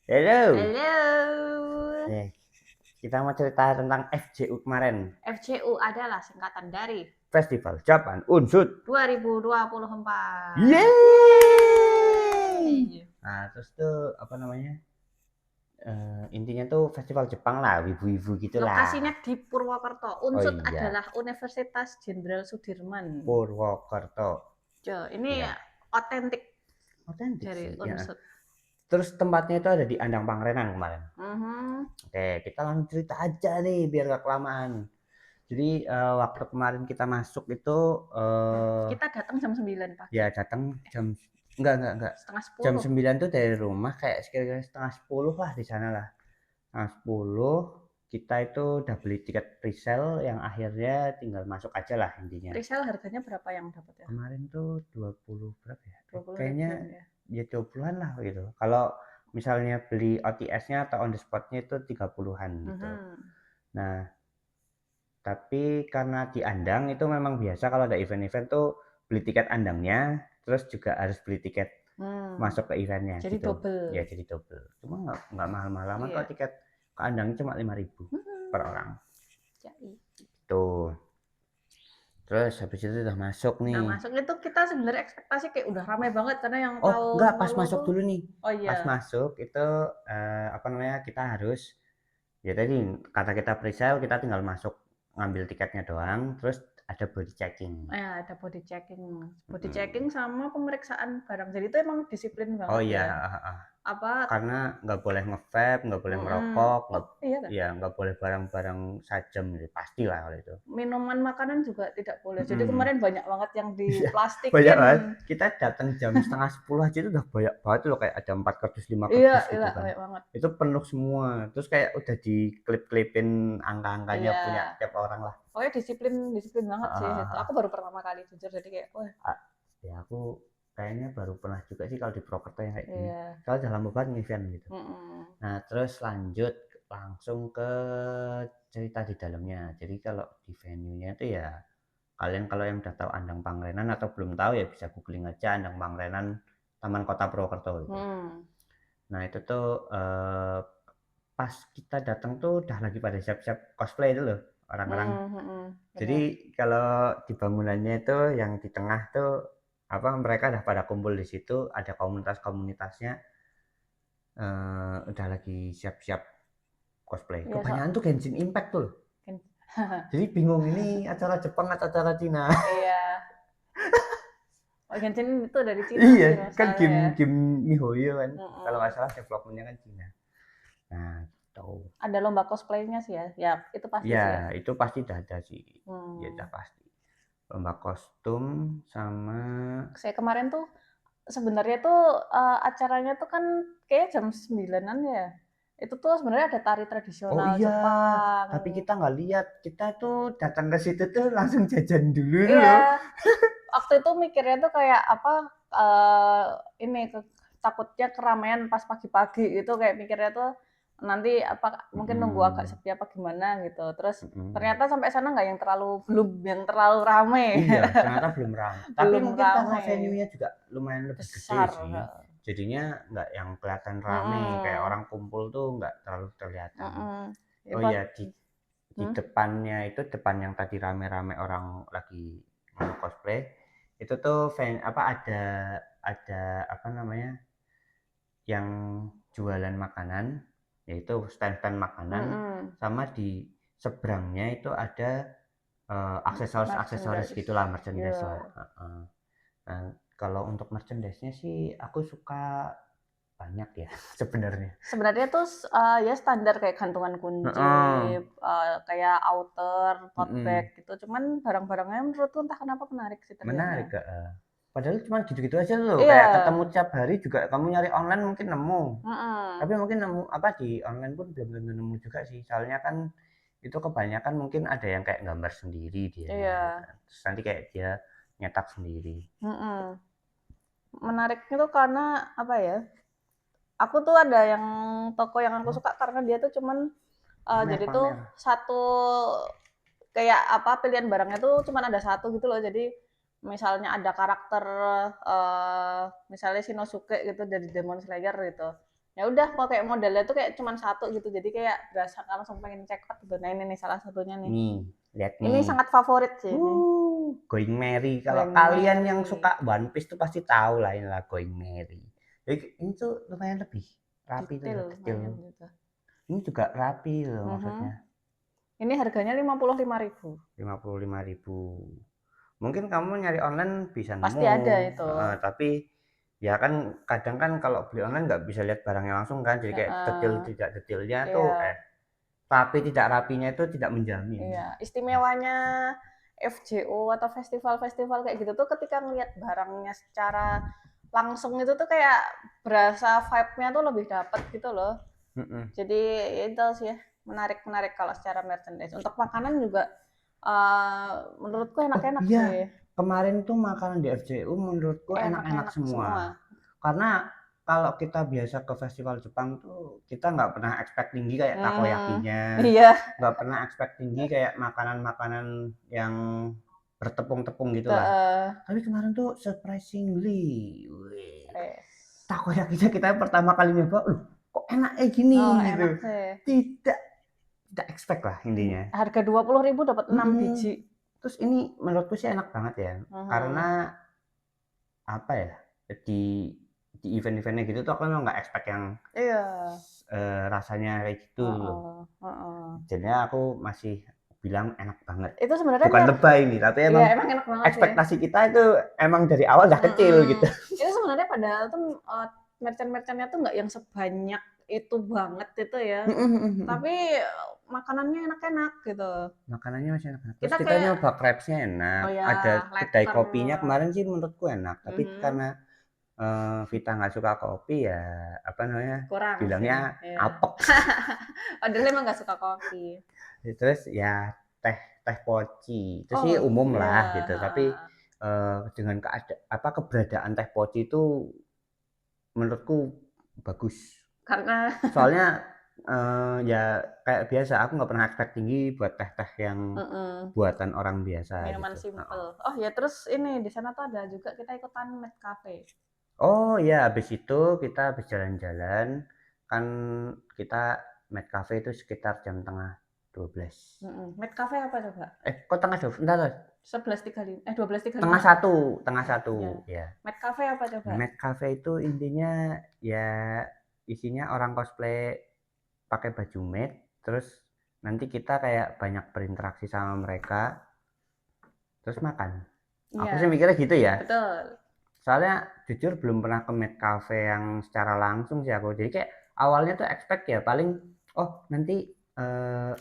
Halo. Halo. Nih, kita mau cerita tentang FJU kemarin. FJU adalah singkatan dari Festival Japan Unsut. 2024. Yeay. Yeay. Nah, terus tuh apa namanya? Intinya tuh festival Jepang lah, wibu-wibu Lokasinya gitulah. di Purwokerto. Oh Unsut iya, adalah Universitas Jenderal Sudirman. Purwokerto. Ini Ya, otentik otentik dari sih. Ya. Unsut. Terus tempatnya itu ada di Andang Pangrenan kemarin. Mhm. Oke, kita langsung cerita aja nih biar gak kelamaan. Jadi waktu kemarin kita masuk itu Kita datang jam 9 pagi. ya datang jam enggak. Setengah Jam 10. 9 tuh dari rumah kayak sekira-kira setengah 10 lah di sana lah. Setengah 10 kita itu udah beli tiket presale yang akhirnya tinggal masuk aja lah intinya. Presale harganya berapa yang dapat ya? Kemarin tuh 20 berapa ya? 20 Kayaknya ribuan ya. ya 20-an lah gitu. Kalau misalnya beli OTS-nya atau on the spot-nya itu 30-an gitu. Mhm. Nah, tapi karena di Andang itu memang biasa kalau ada event-event tuh beli tiket Andangnya, terus juga harus beli tiket masuk ke eventnya Jadi gitu. Ya double. jadi double. Cuma nggak mahal-mahal amat Iya. kalau tiket ke Andang cuma 5.000 per orang. Jadi. Tuh. Terus habis itu udah masuk Nah, nih. masuk itu kita sebenarnya ekspektasi kayak udah ramai banget karena yang Oh tahun enggak, pas lalu masuk tuh, dulu nih. oh Pas iya, masuk itu apa namanya kita harus ya tadi kata kita presale kita tinggal masuk ngambil tiketnya doang. Terus ada body checking. ada body checking. Body Hmm. checking sama pemeriksaan barang. Jadi itu emang disiplin Oh banget iya, ya. Apa? karena nggak boleh nge-vape, nggak boleh Mm-mm. ngerokok, nggak Oh iya kan? ya nggak boleh barang-barang sajam gitu, pasti lah kalau itu. Minuman makanan juga tidak boleh. Jadi Mm-mm. kemarin banyak banget yang Iya, banyak diplastikin. banget. Kita datang jam setengah 10 aja itu udah banyak banget loh kayak ada 4 kardus, 5 Iya, kardus iya gitu kan. banyak banget. Itu penuh semua. Terus kayak udah diklip-klipin angka-angkanya punya Iya. tiap orang lah. Pokoknya disiplin disiplin banget sih itu. Ah, Aku baru pertama kali jujur jadi kayak, wah, ya aku kayaknya baru pernah juga sih kalau di Prokerto yang kayak gini. iya. Soalnya udah lama banget event gitu. Mm-mm. Nah, terus lanjut langsung ke cerita di dalamnya. Jadi kalau di venue-nya itu ya kalian kalau yang udah tahu Andang Pangrenan atau belum tahu ya bisa googling aja Andang Pangrenan Taman Kota Purwokerto gitu. Hmm. Nah, itu tuh pas kita datang tuh udah lagi pada siap-siap cosplay itu loh orang-orang. Jadi Benar. kalau di bangunannya itu yang di tengah tuh apa mereka udah pada kumpul di situ, ada komunitas-komunitasnya udah lagi siap-siap cosplay. Iya, Kebanyakan tuh Genshin Impact tuh loh. kan. Jadi bingung ini acara Jepang atau acara Cina. Iya. Oh, Genshin itu dari Cina Iya, sih kan masalahnya game ya. game MiHoYo kan. Kalau nggak Mm-mm. salah developmentnya kan Cina. Nah, gitu. Ada lomba cosplaynya sih ya. Ya, itu pasti Ya, sih ya. itu pasti udah ada sih. Ya Hmm. udah pasti. Lomba kostum sama Saya kemarin tuh sebenarnya tuh acaranya tuh kan kayak jam 9-an ya. Itu tuh sebenarnya ada tari oh tradisional iya, Jepang. tapi kita nggak lihat. Kita tuh datang ke situ tuh langsung jajan dulu tuh loh. Iya, waktu itu mikirnya tuh kayak apa ini takutnya keramaian pas pagi-pagi gitu kayak mikirnya tuh nanti apa mungkin nunggu agak Mm-mm. sepi apa gimana gitu. Terus Mm-mm. ternyata sampai sana nggak yang terlalu belum yang terlalu rame. Iya, ternyata belum ramai. Tapi Belum mungkin karena rame. venue-nya juga lumayan lebih gede Besar. sih. Jadinya nggak yang kelihatan rame, kayak Mm-mm. orang kumpul tuh nggak terlalu kelihatan. Mm-mm. Ya, Oh pas, iya, di hmm? depannya itu depan yang tadi rame-rame orang lagi cosplay, itu tuh apa ada apa namanya yang jualan makanan, yaitu stand-stand makanan, Mm-mm. sama di seberangnya itu ada aksesoris-aksesoris Merchandise. gitulah, merchandise lah. Ya. Nah, kalau untuk merchandise-nya sih aku suka banyak ya sebenarnya. Sebenarnya tuh ya standar kayak gantungan kunci, Heeh. kayak outer, tote bag Mm-mm. gitu. Cuman barang-barangnya menurutku entah kenapa menarik sih ternyata. Menarik, padahal cuma gitu-gitu aja loh, kayak Iya. ketemu tiap hari juga kamu nyari online mungkin nemu. Mm-mm. Tapi mungkin nemu apa di online pun belum tentu nemu juga sih. Soalnya kan itu kebanyakan mungkin ada yang kayak gambar sendiri dianya gitu Iya. kan. Terus nanti kayak dia nyetak sendiri. Mm-mm. Menariknya tuh karena apa ya? Aku tuh ada yang toko yang aku Oh, suka karena dia tuh cuman pamer jadi tuh pamer. satu kayak apa pilihan barangnya tuh cuman ada satu gitu loh. Jadi misalnya ada karakter misalnya Shinosuke gitu dari Demon Slayer gitu. Ya udah pakai modelnya tuh kayak cuman satu gitu. Jadi kayak berasa langsung pengen check out gitu. Nah, ini nih salah satunya nih. Nih, lihat Ini nih. sangat favorit sih ini. Going Merry. Kalau Going kalian yang Merry. suka One Piece tuh pasti tahu lah inilah Going Merry. Jadi ini tuh lumayan lebih rapi tuh Detail loh, detail. lumayan gitu. Ini juga rapi loh Mhm. maksudnya. Ini harganya 55.000. 55.000. Mungkin kamu nyari online bisa Pasti nemu, ada itu. tapi ya kan kadang kan kalau beli online nggak bisa lihat barangnya langsung kan, jadi kayak detail Heeh. tidak detailnya tuh Iya. rapi tidak rapinya itu tidak menjamin. Iya, istimewanya FJO atau festival-festival kayak gitu tuh ketika ngelihat barangnya secara langsung itu tuh kayak berasa vibe-nya tuh lebih dapet gitu loh. Mm-mm. Jadi itu sih menarik-menarik kalau secara merchandise. Untuk makanan juga menurutku Oh enak-enak iya, sih. kemarin tuh makanan di FCU menurutku enak-enak Enak-enak semua. semua. Karena kalau kita biasa ke festival Jepang tuh kita nggak pernah expect tinggi kayak takoyakinya, Iya. nggak pernah expect tinggi kayak makanan-makanan yang bertepung-tepung gitulah. Heeh. Tapi kemarin tuh surprisingly, wih, Yes. takoyakinya kita pertama kali nyoba, kok enak gini Oh, gitu. enak sih. Tidak tidak expect lah intinya. Harga 20.000 dapat 6 Mm-mm. biji. Terus ini menurutku sih enak banget ya, karena Mhm. apa ya, di event-eventnya gitu tuh aku memang nggak expect yang Iya. rasanya kayak gitu loh. Heeh, heeh. Jadinya aku masih bilang enak banget. Itu sebenarnya Bukan lebay nih, tapi iya emang emang enak banget sih. ekspektasi kita itu emang dari awal udah kecil gitu. Itu sebenarnya padahal tuh merchant-merchantnya tuh nggak yang sebanyak itu banget itu ya. Tapi makanannya enak-enak gitu. Makanannya masih enak. Terus Kita kita kayak nyoba crepes-nya enak. oh ya, Ada kedai letter. kopinya kemarin sih menurutku enak. Tapi Mhm. karena Vita nggak suka kopi ya apa namanya Kurang sih. bilangnya Ya. apek. Padahal emang nggak suka kopi. Terus ya teh teh poci itu sih Oh umum iya. lah gitu. Tapi Heeh. dengan keberadaan teh poci itu menurutku bagus. Karena Soalnya ya kayak biasa aku nggak pernah expect tinggi buat teh-teh yang buatan orang biasa minuman gitu. simple. Oh ya terus ini di sana tuh ada juga kita ikutan Met Cafe. Oh iya, habis itu kita habis jalan-jalan kan kita Met Cafe itu sekitar jam tengah 12. Met Cafe apa coba? Kok tengah 12? Bentar, 11.35 12.35. tengah satu, tengah satu, Iya. ya. Met Cafe apa coba? Met Cafe itu intinya ya isinya orang cosplay pakai baju maid, terus nanti kita kayak banyak berinteraksi sama mereka, terus makan. Aku sih Iya, mikirnya gitu ya. betul. Soalnya jujur belum pernah ke Met Cafe yang secara langsung sih aku. Jadi kayak awalnya tuh expect ya paling oh nanti eh,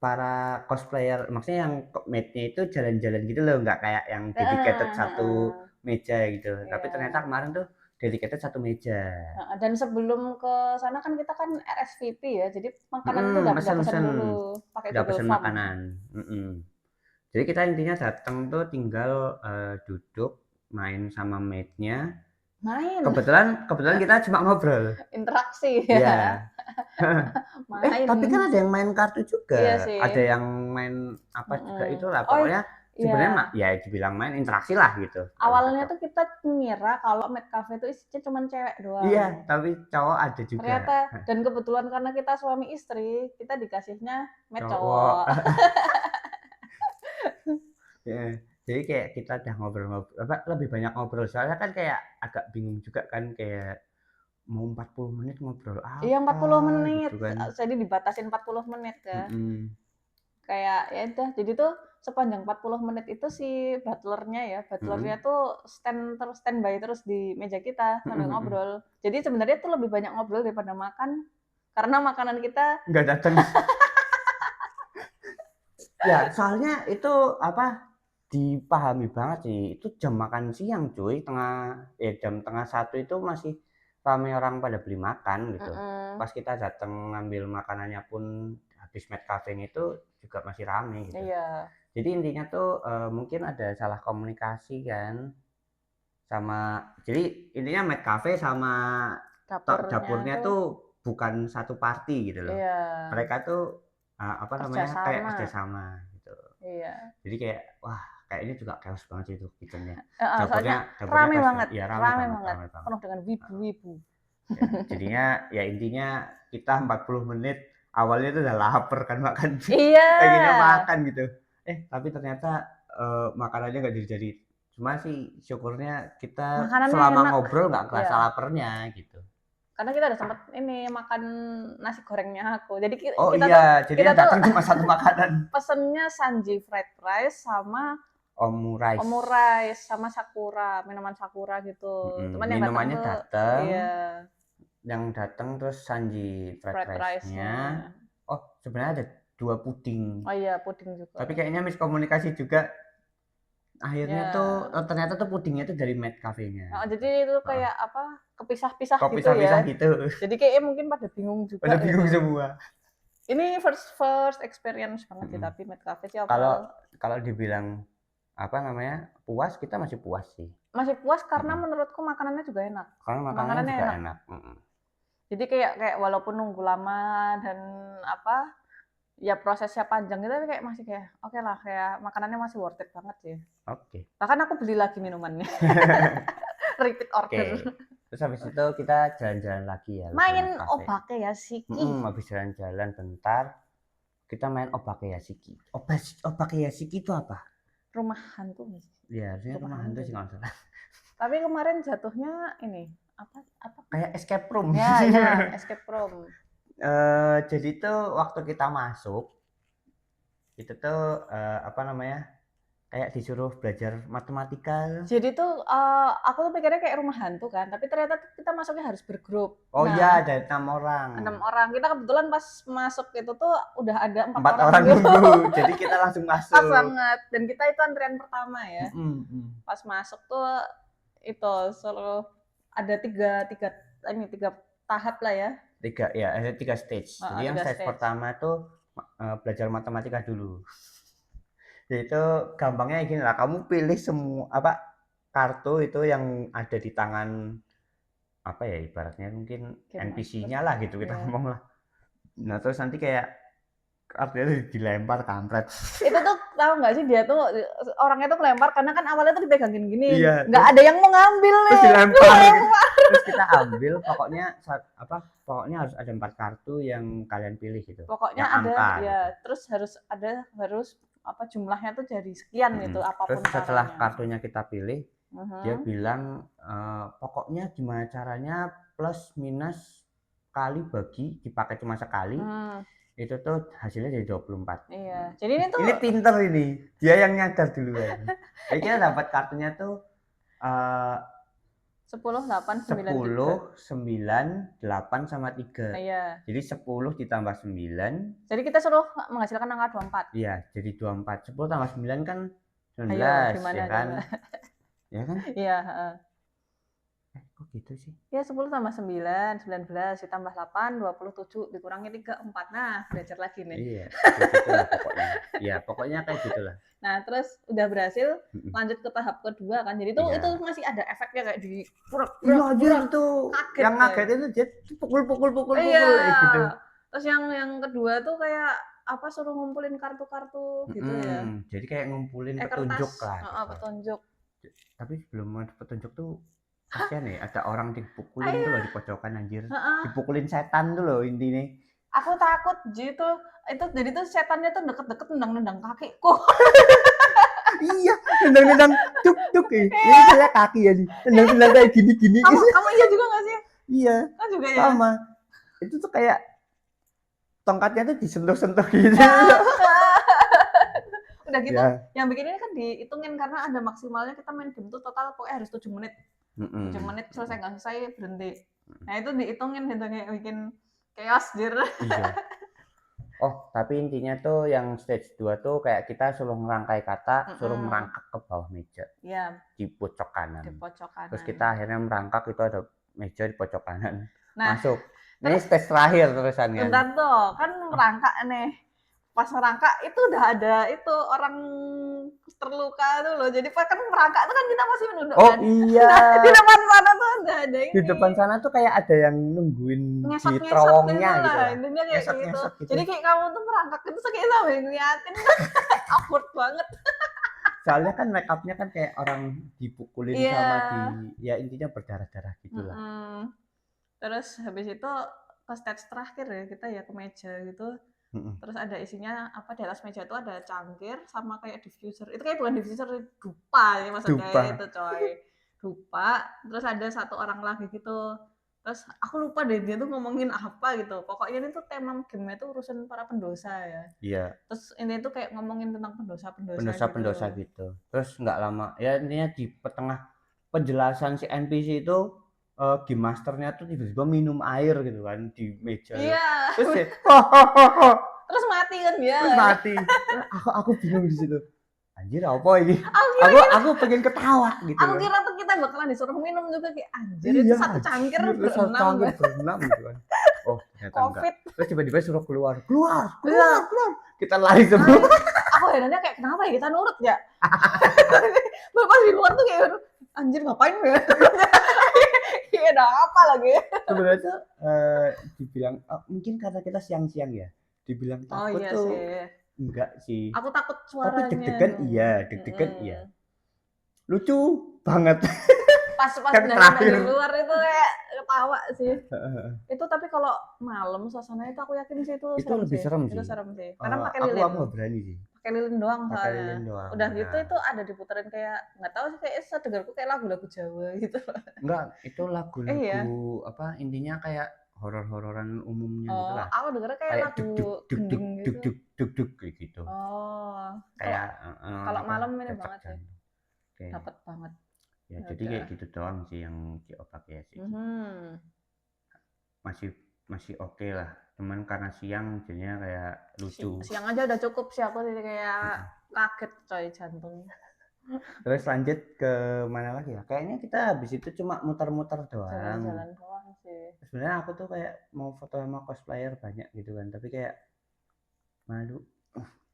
para cosplayer maksudnya yang maidnya itu jalan-jalan gitu loh, nggak kayak yang dedicated Heeh, satu heeh. meja gitu. Tapi ternyata Iya. kemarin tuh dedicated satu meja. Heeh, dan sebelum ke sana kan kita kan RSVP ya, jadi makanan itu udah pesan Mesen-mesen dulu pakai udah Google pesen Form. makanan. Jadi kita intinya datang tuh tinggal duduk main sama maidnya. Main, Kebetulan kita cuma ngobrol. interaksi Iya. ya. Tapi Main. kan ada yang main kartu juga, Iya sih. ada yang main apa juga itulah. Oh Pokoknya iya. sebenarnya ya dibilang main interaksi lah gitu. Paling Awalnya cocok. tuh kita ngira kalau Met Cafe itu isinya cuma cewek doang. Iya, tapi cowok ada juga. Ternyata dan kebetulan karena kita suami istri, kita dikasihnya Met Cowok. cowok. Ya, jadi kayak kita udah ngobrol-ngobrol, apa lebih banyak ngobrol. Soalnya kan kayak agak bingung juga kan kayak mau 40 menit ngobrol Iya apa 40 menit, gitu kan. jadi dibatasin 40 menit ya. Mm-mm. Kayak ya udah, jadi tuh sepanjang 40 menit itu si butlernya Mm-mm. tuh standby terus di meja kita sambil Mm-mm. ngobrol. Jadi sebenarnya tuh lebih banyak ngobrol daripada makan karena makanan kita Nggak datang. Ya, soalnya itu apa dipahami banget sih. Itu jam makan siang, cuy. Jam tengah satu itu masih ramai orang pada beli makan gitu. Pas kita datang ngambil makanannya pun habis Met Cafe itu juga masih rame gitu. iya, Jadi intinya tuh mungkin ada salah komunikasi kan sama jadi intinya Met Cafe sama dapurnya dapurnya tuh tuh bukan satu party gitu loh. iya Mereka tuh apa namanya kayak kerjasama. kerjasama gitu. Iya. Jadi kayak wah kayak ini juga chaos banget sih itu kitchennya. Soalnya Dapurnya dapurnya rame chaos banget. banget, Ya rame banget, rame banget. penuh dengan wibu-wibu. Ya, jadinya ya intinya kita 40 menit awalnya itu udah lapar kan makan Iya. pengennya makan gitu. Tapi ternyata makanannya nggak jadi. Cuma sih syukurnya kita Makanannya selama enak. ngobrol nggak kerasa Iya. laparnya gitu. Karena kita udah sempet ini makan nasi gorengnya aku. Jadi Oh kita tuh iya, jadi kita yang tuh datang cuma satu makanan. pesennya Sanji fried rice sama Omurice. omurice sama sakura, minuman sakura gitu. Cuman yang datang Minumannya tuh datang, iya yang datang terus Sanji fried fried rice-nya. rice-nya. Oh, sebenarnya ada 2 puding. Oh iya, puding juga. Tapi kayaknya miskomunikasi juga. Akhirnya tuh Ya. ternyata tuh pudingnya tuh dari Mad Cafe-nya. Jadi itu Heeh. kayak apa? Kepisah-pisah Kok gitu pisah-pisah ya. gitu. Jadi kayaknya mungkin pada bingung juga Udah bingung gitu. semua. Ini first experience banget sih, tapi Mad Cafe sih Kalau dibilang apa namanya puas, kita masih puas sih. masih puas karena menurutku makanannya juga enak. Karena makanannya juga enak. Jadi kayak walaupun nunggu lama dan apa ya prosesnya panjang gitu, tapi kayak masih kayak oke lah, kayak makanannya masih worth it banget sih. Oke. Bahkan aku beli lagi minumannya. Repeat order. Terus habis itu kita jalan-jalan lagi ya. Main Obakeyashiki. Habis jalan-jalan bentar, kita main Obakeyashiki. Obakeyashiki itu apa? Rumah hantu. Ya, harusnya rumah hantu sih nggak salah. Tapi kemarin jatuhnya ini apa? Kayak escape room. Ya, escape room. Jadi tuh waktu kita masuk, itu tuh apa namanya? Kayak disuruh belajar matematika. Jadi tuh aku tuh pikirnya kayak rumah hantu kan, tapi ternyata kita masuknya harus bergrup. Oh iya, ada 6 orang. 6 orang. Kita kebetulan pas masuk itu tuh udah ada 4 orang nunggu. Jadi kita langsung masuk. Pas banget. Dan kita itu antrian pertama ya. Pas masuk tuh itu suruh ada tiga tahap lah ya. Ada 3 stage. Jadi yang stage pertama tuh belajar matematika dulu. Yaitu gampangnya gini lah, kamu pilih semua kartu itu yang ada di tangan apa ya ibaratnya mungkin NPC-nya lah gitu kita ngomong lah. Nah terus nanti kayak artinya dilempar kampret. Itu tuh tahu nggak sih, dia tuh orangnya tuh melempar karena kan awalnya tuh dipegangin gini, iya, nggak ada yang mau ngambil nih. Terus dilempar. Terus kita ambil, pokoknya harus ada 4 kartu yang kalian pilih gitu. Pokoknya yang ada angka, ya, gitu. Terus harus apa jumlahnya tuh jadi sekian gitu apapun. Terus setelah kartunya kita pilih, dia bilang pokoknya gimana caranya plus minus kali bagi dipakai cuma sekali. Itu tuh hasilnya jadi 24. Iya. Jadi ini pinter ini. Dia yang nyadar duluan. Jadi kita dapat kartunya tuh 10, 8, 9, 8 sama 3. Iya. Jadi 10 ditambah 9. Jadi kita suruh menghasilkan angka 24. Iya, jadi 24. 10 tambah 9 kan 19, ya kan? Ya kan? Iya, kok gitu sih? Ya 10 tambah 9, 19 ditambah 8, 27 dikurangi 3, 4. Nah, belajar lagi nih. Iya, begitulah pokoknya. Iya, pokoknya kayak gitulah. Nah, terus udah berhasil, lanjut ke tahap kedua kan. Jadi itu masih ada efeknya kayak di iya tuh. Yang ngaget itu dia pukul gitu. Terus yang kedua tuh kayak apa suruh ngumpulin kartu-kartu gitu ya. Jadi kayak ngumpulin petunjuk lah. Petunjuk. Tapi sebelum ada petunjuk tuh kasian nih, ada orang dipukulin tuh loh di pojokan anjir. Dipukulin setan tuh loh intinya. Aku takut gitu. Jadi tuh setannya tuh deket-deket nendang-nendang kakiku. Iya, nendang-nendang duk ini saya kaki ya nih. Nendang-nendang kayak gini-gini. Kamu iya juga gak sih? Iya. Kan juga ya. Sama. Itu tuh kayak tongkatnya tuh disentuh-sentuh gitu. Udah gitu, yang bikin ini kan dihitungin karena ada maksimalnya kita main game tuh total pokoknya harus 7 menit. 7 menit selesai nggak selesai berhenti. Nah itu dihitungin gitu kayak bikin chaos jir. Iya. Oh tapi intinya tuh yang stage 2 tuh kayak kita suruh ngerangkai kata, suruh merangkak ke bawah meja. Iya. Di pojok kanan. kanan. Terus kita akhirnya merangkak, itu ada meja di pojok kanan. Masuk. Ini stage terakhir terusannya. Bentar tuh, kan merangkak nih. Pas merangkak itu udah ada itu orang terluka tuh loh. Jadi kan merangkak tuh kan kita masih menunduk. Oh iya. Nah, di depan sana tuh ada ini. Di depan sana tuh kayak ada yang nungguin di terowongnya gitu. Intinya kayak gitu. Jadi kayak kamu tuh merangkak itu kayak sampai ngeliatin. Awkward banget. Soalnya kan make up-nya kan kayak orang dipukulin sama ya intinya berdarah-darah gitu lah. Terus habis itu ke stage terakhir ya kita ya ke meja gitu. Terus ada isinya apa di atas meja itu ada cangkir sama kayak diffuser. Itu kayak bukan diffuser, dupa ya maksudnya itu coy. Dupa. Terus ada satu orang lagi gitu. Terus aku lupa deh dia tuh ngomongin apa gitu. Pokoknya ini tuh tema game itu urusan para pendosa ya. Iya. Terus ini tuh kayak ngomongin tentang pendosa gitu. Terus nggak lama ya intinya di tengah penjelasan si NPC itu game masternya tuh tiba-tiba minum air gitu kan di meja. Iya. Terus ya, terus mati kan dia. Terus mati. aku bingung di situ. Anjir apa ini? Aku pengen ketawa gitu. Aku kira tuh kita bakalan disuruh minum juga kayak anjir itu satu cangkir berenam gitu kan. Oh ternyata COVID. Enggak. Terus tiba-tiba suruh keluar. Kita lari semua. Aku herannya kayak kenapa ya kita nurut ya? Pas di luar tuh kayak anjir ngapain ya? Iya ada apa lagi? Sebenarnya dibilang mungkin karena kita siang-siang ya. Dibilang takut iya tuh sih. Enggak sih. Aku takut suaranya. Tapi deg-degan iya. Lucu banget. Pas dari luar itu kayak ketawa sih. Itu tapi kalau malam suasananya itu aku yakin sih itu lebih serem sih. Itu serem sih. Karena pakai lilin. Aku nggak berani sih. Pakai lilin doang pakai soalnya. Lilin doang. Udah gitu itu ada diputerin kayak nggak tahu sih kayak sedengarku kayak lagu-lagu Jawa gitu. Enggak, itu lagu-lagu apa intinya kayak horor-hororan umumnya gitu lah. Aku dengernya kayak lagu gending gitu. Duk kayak gitu. Kayak kalau malam ini banget sih. Dapat banget. Ya jadi kayak gitu doang sih yang diopak ya sih. Masih oke lah. Cuman karena siang jadinya kayak lucu. Siang aja udah cukup sih aku sih kayak kaget coy jantung. Terus lanjut ke mana lagi ya? Kayaknya kita habis itu cuma muter-muter doang. Jalan-jalan doang sih. Sebenarnya aku tuh kayak mau foto sama cosplayer banyak gitu kan, tapi kayak malu.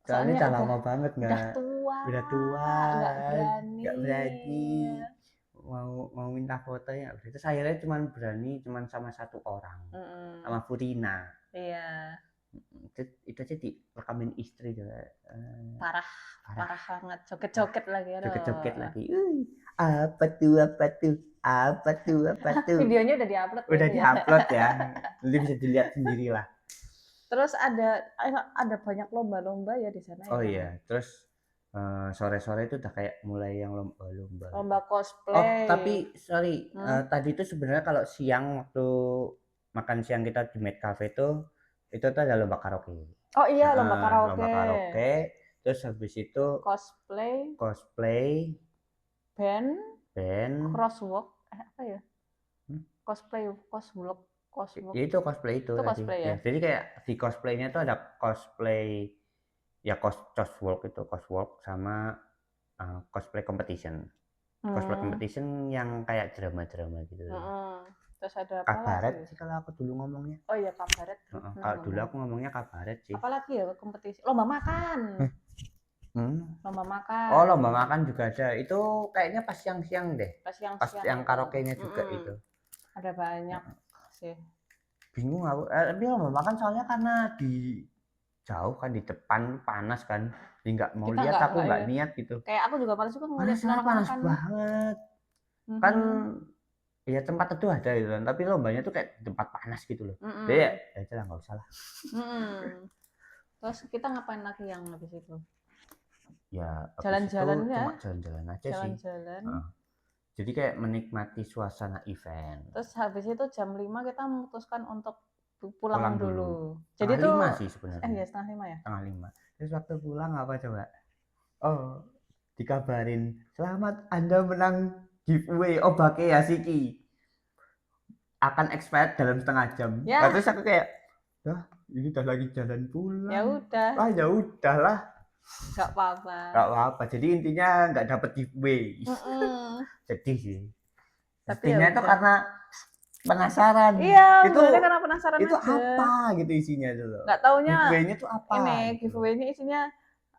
Soalnya udah lama banget udah tua, nggak berani. Mau minta foto ya. Terus akhirnya cuman sama satu orang, sama Furina. Iya. Itu aja direkamin istri juga. Parah banget. Joget-joget lagi. Joget-joget lagi. Apa tuh? Videonya udah diupload. Udah diupload ya. Nanti bisa dilihat sendiri lah. Terus ada banyak lomba-lomba ya di sana. Oh iya, terus sore-sore itu udah kayak mulai yang lomba-lomba. Lomba cosplay. Oh tapi sorry, tadi itu sebenarnya kalau siang waktu makan siang kita di Med Cafe itu tuh ada lomba karaoke. Oh iya lomba karaoke. Lomba karaoke. Terus habis itu cosplay. Band. Crosswalk. Apa ya? Cosplay. Ya itu cosplay itu tadi. Ya. Jadi kayak di cosplaynya tuh ada cosplay ya coswalk sama cosplay competition. Cosplay competition yang kayak drama-drama gitu. Terus ada apa kabaret lagi? Sih kalau aku dulu ngomongnya. Oh iya kabaret. Kalau dulu aku ngomongnya kabaret sih. Apalagi ya kompetisi? Lomba makan. Lomba makan. Oh lomba makan juga ada. Itu kayaknya pas siang-siang deh. Pas yang karaoke-nya juga itu. Ada banyak sih. Bingung aku. Tapi lomba makan soalnya karena di jauh kan di depan panas kan. Jadi nggak mau lihat aku nggak niat gitu. Kayak aku juga panas juga ngeliat panas banget. Kan ya tempat itu ada gitu kan, tapi lombanya tuh kayak tempat panas gitu loh. Jadi ya itulah nggak usah lah. Terus kita ngapain lagi yang habis itu? Ya jalan-jalan ya. Cuma jalan-jalan aja sih. Jadi kayak menikmati suasana event. Terus habis itu jam 5 kita memutuskan untuk pulang dulu. Jadi itu 5 sih sebenarnya. Iya, 4:30 ya? 4:30. Terus waktu pulang apa coba? Oh, dikabarin, "Selamat Anda menang giveaway Obake Yashiki. Akan expired dalam setengah jam." Ya. Terus aku kayak, ini udah lagi jalan pulang. Ya udah. Ya udahlah. Gak apa-apa. Jadi intinya nggak dapet giveaway. Sedih sih. Intinya itu karena penasaran. Iya, itu karena penasaran itu aja. Apa gitu isinya dulu. Nggak taunya. Giveaway-nya tuh apa? Ini giveaway-nya isinya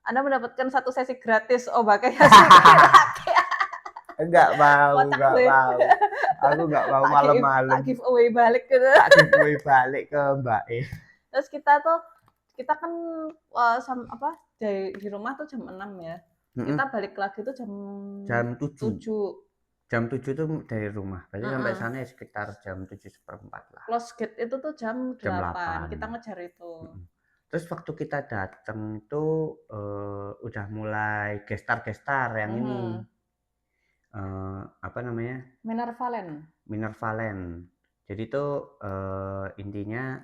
Anda mendapatkan 1 sesi gratis Obake Yashiki. Enggak mau. Aku nggak mau malam-malam. Tak giveaway balik gitu. Tak giveaway balik ke Mbak E. Terus kita kan di rumah tuh jam 6 ya. Kita balik lagi tuh jam 7. Jam 7 tuh dari rumah. Berarti sampai Heeh. sana ya sekitar jam 7:15 lah. Close gate itu tuh jam Jam 8. 8. Kita ngejar itu. Terus waktu kita datang itu udah mulai gestar-gestar yang ini apa namanya? Minervalen. Minervalen. Jadi tuh intinya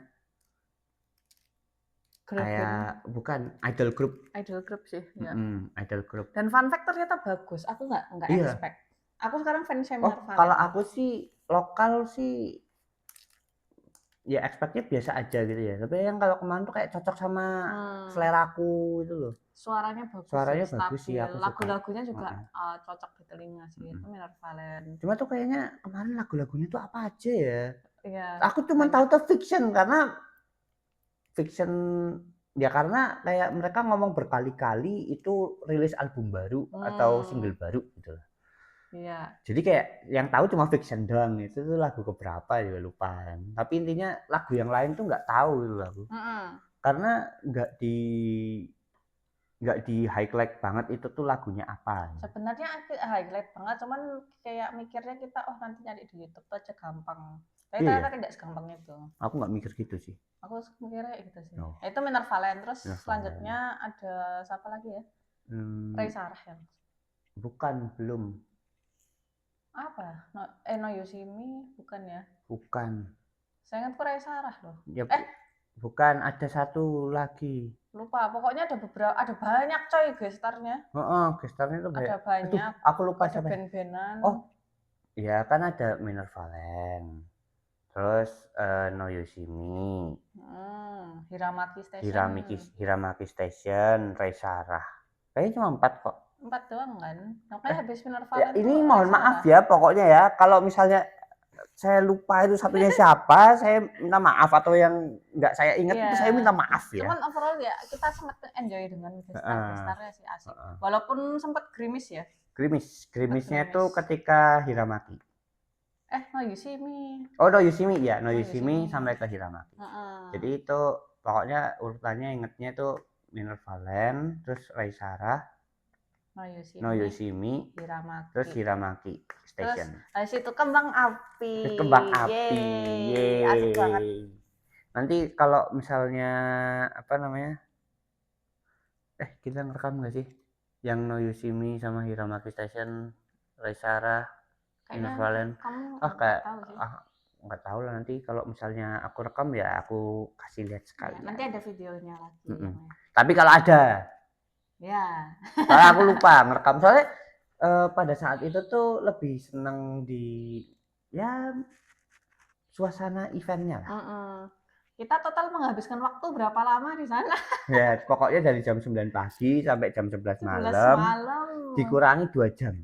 Girl kayak band. bukan idol group. Idol group sih, ya. Idol group. Dan fun fact ternyata bagus. Aku nggak Iya. expect. Aku sekarang fansnya Oh, Minervalen. kalau aku sih lokal sih ya expect-nya biasa aja gitu ya. Tapi yang kalau kemarin tuh kayak cocok sama seleraku itu loh. Suaranya bagus, Suaranya sih, bagus sih, stabil. aku suka. Lagu-lagunya juga cocok di telinga sih. Itu Minervalen. Cuma tuh kayaknya kemarin lagu-lagunya tuh apa aja ya? Iya. Aku cuma tahu tuh Fiction karena Fiction ya karena kayak mereka ngomong berkali-kali itu rilis album baru atau single baru gitu loh. Iya. Jadi kayak yang tahu cuma Fiction doang, itu tuh lagu keberapa juga lupa kan. Tapi intinya lagu yang lain tuh nggak tahu itu lagu. Karena nggak di highlight banget itu tuh lagunya apa. Sebenarnya highlight banget, cuman kayak mikirnya kita nanti nyari di YouTube tuh aja gampang. Tapi ternyata tidak segampang itu. Aku nggak mikir gitu sih. Aku mikirnya gitu sih. Itu Minervalen. Terus selanjutnya ada siapa lagi ya? Ray Sarah ya? Bukan, belum. Apa? No You See Me, bukan ya? Bukan. Saya ingat Ray Sarah loh. Ya, bukan, ada satu lagi. Lupa, pokoknya ada banyak coy gestarnya. Gestarnya tuh ada banyak. Aduh, aku lupa ada band-bandan. Oh, iya kan ada Minervalen. Terus No You See Me. Hiramaki Station. Hiramaki Station, Ray Sarah. Kayaknya cuma 4 kok. 4 doang kan? Makanya habis Minervalen ya, ini mohon maaf ya pokoknya ya. Kalau misalnya saya lupa itu satunya siapa, saya minta maaf, atau yang nggak saya ingat itu saya minta maaf ya. Cuman overall ya kita sempat enjoy dengan gestar-gestarnya sih, asik. Walaupun sempat gerimis ya. Gerimisnya itu ketika Hiramaki. No You See Me. Oh, No You See Me ya, No You See Me sampai ke Hiramaki. Jadi itu pokoknya urutannya ingetnya itu Minervalen, terus Ray Sarah, No You See Me, Hiramaki. Terus Hiramaki Station. Terus habis itu Kembang Api. Yeay. Asik banget. Nanti kalau misalnya apa namanya? Kita ngerekam nggak sih? Yang No You See Me sama Hiramaki Station, Ray Sarah, Minervalen. Nggak tahu lah, nanti kalau misalnya aku rekam ya aku kasih lihat sekali. Nanti ada videonya lagi. Tapi kalau ada. Ya. Soalnya aku lupa ngerekam. Soalnya pada saat itu tuh lebih seneng di ya suasana eventnya lah. Kita total menghabiskan waktu berapa lama di sana? Ya, pokoknya dari jam 9 pagi sampai jam 11 malam. Dikurangi 2 jam.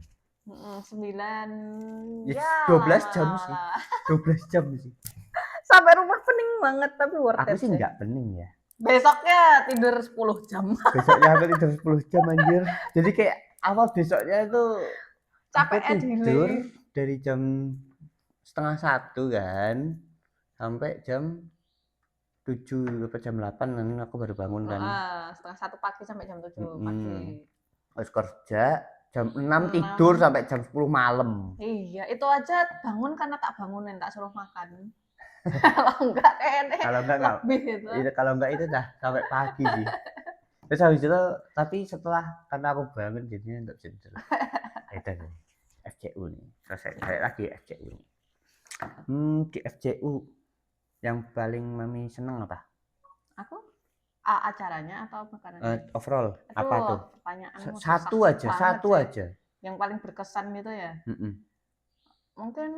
9 ya 12 jam sih. 12 jam sih. Sampai rumah pening banget, tapi worth it. Aku sih enggak pening ya. Besoknya tidur 10 jam. Besoknya aku tidur 10 jam anjir. Jadi kayak awal besoknya itu capek tidur dari jam 12:30 kan sampai jam 7 atau jam 8 kan aku baru bangun kan. 1:30 pagi sampai jam 7 pagi. Terus kerja jam 6 tidur sampai jam 10 malam. Iya, itu aja bangun karena tak bangunin, tak suruh makan. Kalau enggak kalau enggak itu dah sampai pagi sih. Terus habis itu tapi setelah karena aku bangun jadinya enggak bisa tidur. Itu FCU nih. Selesai lagi FCU nih. Di FCU yang paling Mami seneng apa? Aku? Acaranya atau makanannya? Overall, apa tuh? Pertanyaanmu satu aja. Yang paling berkesan gitu ya? Mungkin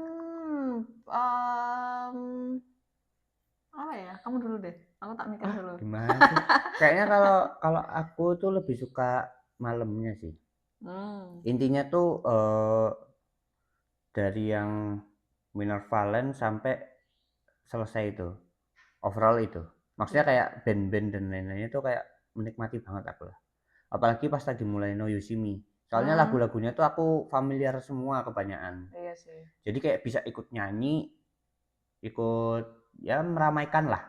apa ya? Kamu dulu deh. Aku tak mikir dulu. Gimana sih? Kayaknya kalau aku tuh lebih suka malamnya sih. Intinya tuh dari yang Minervalen sampai selesai itu. Overall itu. Maksudnya kayak band-band dan lain-lainnya tuh kayak menikmati banget aku lah. Apalagi pas tadi mulai No You See Me. Soalnya lagu-lagunya tuh aku familiar semua kebanyakan. Iya sih. Jadi kayak bisa ikut nyanyi, ikut ya meramaikan lah.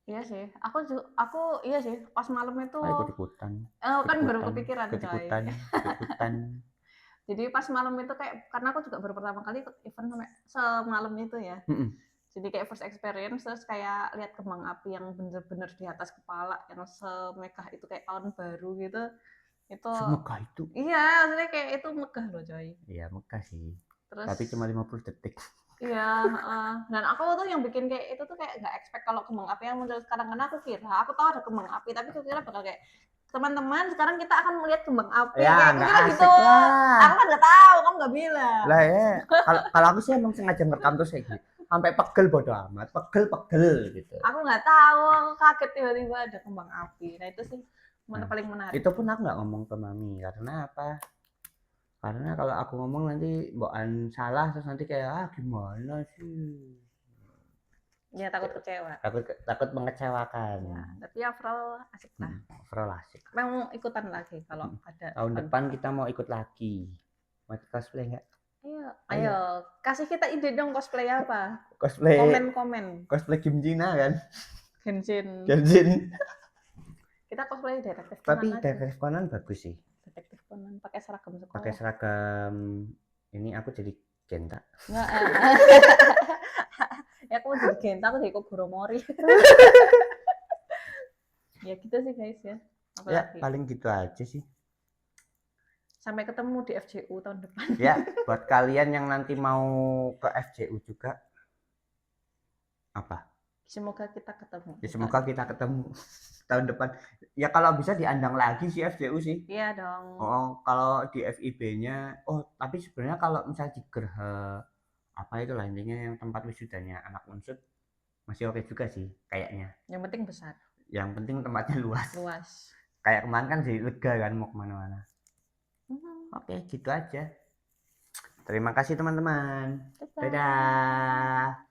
Iya sih. Aku iya sih. Pas malam itu ikut-ikutan. Kan baru kepikiran. Ikut-ikutan. Jadi pas malam itu kayak karena aku juga baru pertama kali ikut event sampai semalam itu ya. Jadi kayak first experience, terus kayak lihat kembang api yang bener-bener di atas kepala yang semegah itu kayak tahun baru gitu. Itu Semegah itu. Iya, maksudnya kayak itu megah loh coy. Iya, megah sih. Terus Tapi cuma 50 detik. iya, dan aku tuh yang bikin kayak itu tuh kayak nggak expect kalau kembang api yang muncul sekarang, karena aku tahu ada kembang api, tapi aku kira bakal kayak teman-teman sekarang kita akan melihat kembang api, Ya, kayak aku nggak kira asik gitu. lah. Aku kan nggak tahu, kamu nggak bilang. Lah ya, kalau aku sih emang sengaja ngerekam terus kayak gitu. Sampai pegel bodo amat, pegel gitu. Aku nggak tahu, aku kaget tiba-tiba ada kembang api. Nah itu sih paling menarik. Itu pun aku nggak ngomong ke mami, karena apa? Karena kalau aku ngomong nanti mbokan salah, terus nanti kayak gimana sih? Ya takut kecewa. Takut mengecewakan. Ya, tapi overall asik lah. Overall asik. Mau ikutan lagi kalau ada. Tahun depan kita mau ikut lagi. Mau cosplay nggak? Ayo, kasih kita ide dong cosplay apa? Cosplay. Komen. Cosplay Kim Jina kan? Genshin. Kita cosplay detektif Conan. Tapi detektif Conan bagus sih. Detektif Conan pakai seragam sekolah. Pakai seragam ini aku jadi Genta. Nggak. Ya aku jadi Genta, aku jadi Koguromori. Ya gitu sih guys ya. Ya paling gitu aja sih. Sampai ketemu di FJU tahun depan. Ya, buat kalian yang nanti mau ke FJU juga, apa? Semoga kita ketemu. Ya, semoga kita ketemu tahun depan. Ya kalau bisa diandang lagi sih FJU sih. Iya dong. Oh, kalau di FIB-nya, tapi sebenarnya kalau misalnya di Gerha apa itu lah intinya yang tempat wisudanya anak unsur masih oke juga sih kayaknya. Yang penting besar. Yang penting tempatnya luas. Kayak kemarin kan jadi lega kan mau kemana-mana. Oke, gitu aja. Terima kasih teman-teman. Dadah.